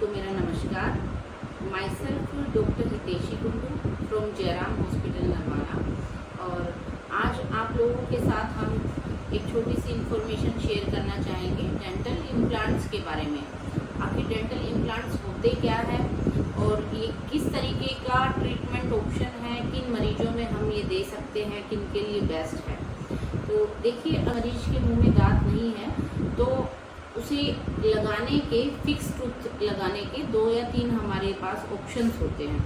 को मेरा नमस्कार। My self doctor Hiteshi Kundu from Jairam hospital Narwana. और आज आप लोगों के साथ हम एक छोटी सी इंफॉर्मेशन शेयर करना चाहेंगे डेंटल इम्प्लांट्स के बारे में। आखिर डेंटल इम्प्लांट्स होते क्या है और ये किस तरीके का ट्रीटमेंट ऑप्शन है, किन मरीजों में हम ये दे सकते हैं, किन के लिए बेस्ट है। तो देखिए, मरीज के मुंह में दांत नहीं है तो उसे लगाने के, फिक्स टूथ लगाने के 2 या 3 हमारे पास ऑप्शंस होते हैं,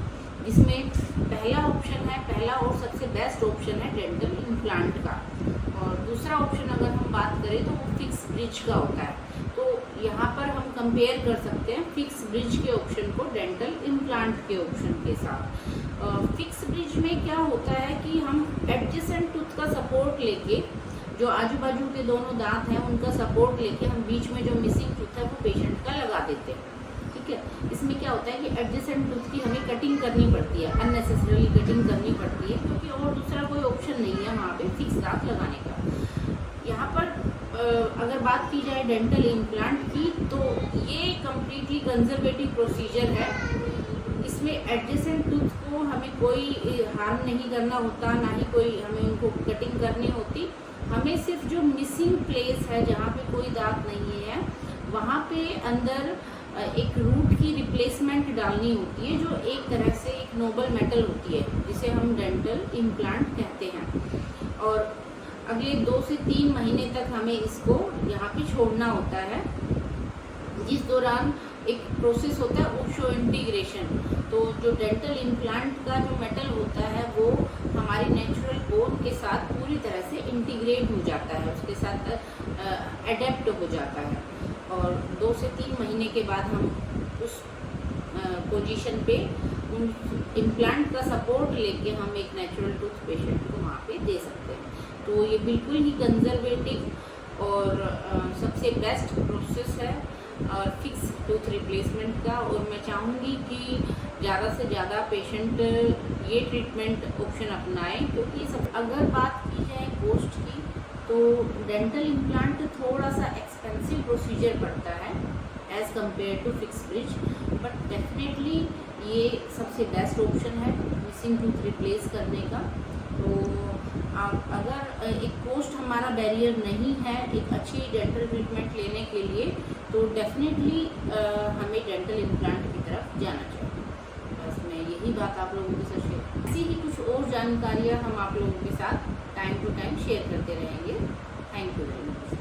जिसमें पहला ऑप्शन है, पहला और सबसे बेस्ट ऑप्शन है डेंटल इम्प्लांट का। और दूसरा ऑप्शन अगर हम बात करें तो वो फिक्स ब्रिज का होता है। तो यहाँ पर हम कंपेयर कर सकते हैं फिक्स ब्रिज के ऑप्शन को डेंटल इम्प्लांट के ऑप्शन के साथ। फिक्स ब्रिज में क्या होता है कि हम एडजेसेंट टूथ का सपोर्ट लेके, जो आजू बाजू के दोनों दांत हैं उनका सपोर्ट लेके हम बीच में जो मिसिंग टूथ है वो पेशेंट का लगा देते हैं। ठीक है, इसमें क्या होता है कि एडजेसेंट टूथ की हमें कटिंग करनी पड़ती है, अननेसेसरली कटिंग करनी पड़ती है, क्योंकि और दूसरा कोई ऑप्शन नहीं है वहाँ पे फिक्स दांत लगाने का। यहाँ पर अगर बात की जाए डेंटल इम्प्लांट की, तो ये कम्प्लीटली कंजर्वेटिव प्रोसीजर है। इसमें एडजेसेंट टूथ को हमें कोई हार्म नहीं करना होता, ना ही कोई हमें उनको कटिंग करनी होती। हमें सिर्फ जो मिसिंग प्लेस है, जहाँ पे कोई दांत नहीं है, वहाँ पे अंदर एक रूट की रिप्लेसमेंट डालनी होती है, जो एक तरह से एक नोबल मेटल होती है, जिसे हम डेंटल इम्प्लांट कहते हैं। और अगले 2 से 3 महीने तक हमें इसको यहाँ पे छोड़ना होता है, जिस दौरान एक प्रोसेस होता है ओशो इंटीग्रेशन। तो जो डेंटल इम्प्लांट का जो मेटल होता है वो हमारी नेचुरल बोन के साथ पूरी तरह से इंटीग्रेट हो जाता है, उसके साथ अडेप्ट हो जाता है। और 2 से 3 महीने के बाद हम उस पोजीशन पे उन इम्प्लांट का सपोर्ट लेके हम एक नेचुरल टूथ पेशेंट को वहाँ पे दे सकते हैं। तो ये बिल्कुल ही कंजर्वेटिव और सबसे बेस्ट प्रोसेस है और फिक्स टूथ रिप्लेसमेंट का। और मैं चाहूँगी कि ज़्यादा से ज़्यादा पेशेंट ये ट्रीटमेंट ऑप्शन अपनाएं, क्योंकि सब अगर बात की जाए कॉस्ट की, तो डेंटल इम्प्लांट थोड़ा सा एक्सपेंसिव प्रोसीजर पड़ता है as compare to fix bridge, but definitely ये सबसे बेस्ट ऑप्शन है मिसिंग टूथ रिप्लेस करने का। तो अगर एक कॉस्ट हमारा बैरियर नहीं है एक अच्छी डेंटल ट्रीटमेंट लेने के लिए, तो डेफिनेटली हमें डेंटल इम्प्लांट की तरफ जाना चाहिए। बस मैं यही बात आप लोगों के साथ शेयर, ऐसी ही कुछ और जानकारियाँ हम आप लोगों के साथ टाइम टू टाइम शेयर करते रहेंगे। Thank you very much.